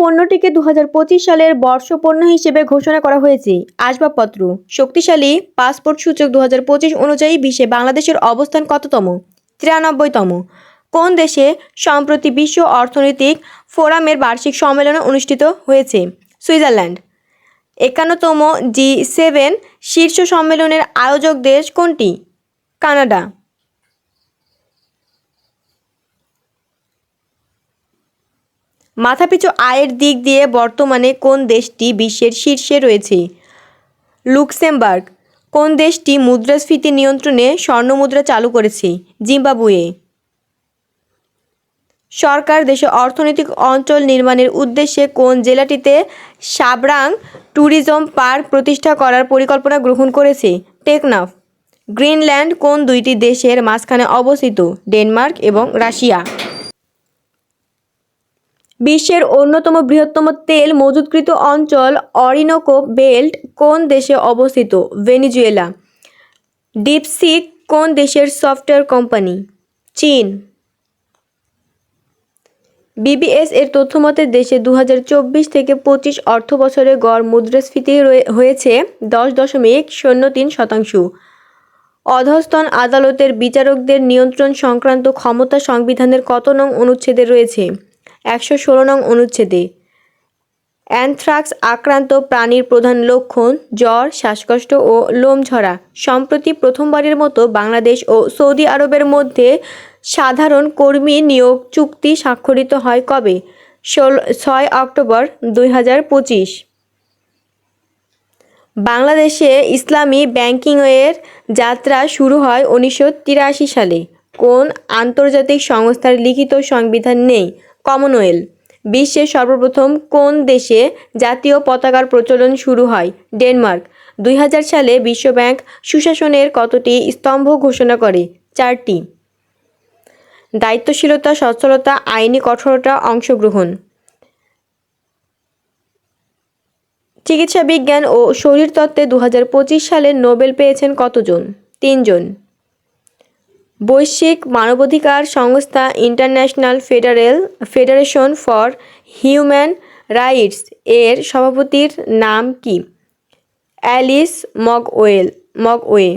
পণ্যটিকে 2025 সালের বর্ষপণ্য হিসেবে ঘোষণা করা হয়েছে। আসবাবপত্র। শক্তিশালী পাসপোর্ট সূচক 2025 অনুযায়ী বিশ্বে বাংলাদেশের অবস্থান কততম? 93তম। কোন দেশে সম্প্রতি বিশ্ব অর্থনৈতিক ফোরামের বার্ষিক সম্মেলন অনুষ্ঠিত হয়েছে? সুইজারল্যান্ড। 51তম G7 শীর্ষ সম্মেলনের আয়োজক দেশ কোনটি? কানাডা। মাথাপিছু আয়ের দিক দিয়ে বর্তমানে কোন দেশটি বিশ্বের শীর্ষে রয়েছে? লুক্সেমবার্গ। কোন দেশটি মুদ্রাস্ফীতি নিয়ন্ত্রণে স্বর্ণমুদ্রা চালু করেছে? জিম্বাবুয়ে। সরকার দেশে অর্থনৈতিক অঞ্চল নির্মাণের উদ্দেশ্যে কোন জেলাটিতে সাবরাং ট্যুরিজম পার্ক প্রতিষ্ঠা করার পরিকল্পনা গ্রহণ করেছে? টেকনাফ। গ্রিনল্যান্ড কোন দুইটি দেশের মাঝখানে অবস্থিত? ডেনমার্ক এবং রাশিয়া। বিশ্বের অন্যতম বৃহত্তম তেল মজুতকৃত অঞ্চল অরিনোকো বেল্ট কোন দেশে অবস্থিত? ভেনেজুয়েলা। ডিপসিক কোন দেশের সফটওয়্যার কোম্পানি? চীন। বিবিএস এর তথ্যমতে দেশে 2024-25 অর্থবছরে গড় মুদ্রাস্ফীতি হয়েছে 10.03%। অধস্তন আদালতের বিচারকদের নিয়ন্ত্রণ সংক্রান্ত ক্ষমতা সংবিধানের কত নং অনুচ্ছেদে রয়েছে? 116 নং অনুচ্ছেদে। অ্যানথ্রাক্স আক্রান্ত প্রাণীর প্রধান লক্ষণ জ্বর, শ্বাসকষ্ট ও লোমঝরা। সম্প্রতি প্রথমবারের মতো বাংলাদেশ ও সৌদি আরবের মধ্যে সাধারণ কর্মী নিয়োগ চুক্তি স্বাক্ষরিত হয় কবে? 6 অক্টোবর 2025। বাংলাদেশে ইসলামী ব্যাংকিংয়ের যাত্রা শুরু হয় 1983 সালে। কোন আন্তর্জাতিক সংস্থার লিখিত সংবিধান নেই? কমনওয়েলথ। বিশ্বের সর্বপ্রথম কোন দেশে জাতীয় পতাকার প্রচলন শুরু হয়? ডেনমার্ক। 2000 সালে বিশ্বব্যাংক সুশাসনের কতটি স্তম্ভ ঘোষণা করে? 4টি। দায়িত্বশীলতা, সচ্ছলতা, আইনি কঠোরতা, অংশগ্রহণ। চিকিৎসা বিজ্ঞান ও শরীরতত্ত্বে 2025 সালে নোবেল পেয়েছেন কতজন? 3 জন। বৈশ্বিক মানবাধিকার সংস্থা international federation for human rights এর সভাপতির নাম কি? Alice Mogwe.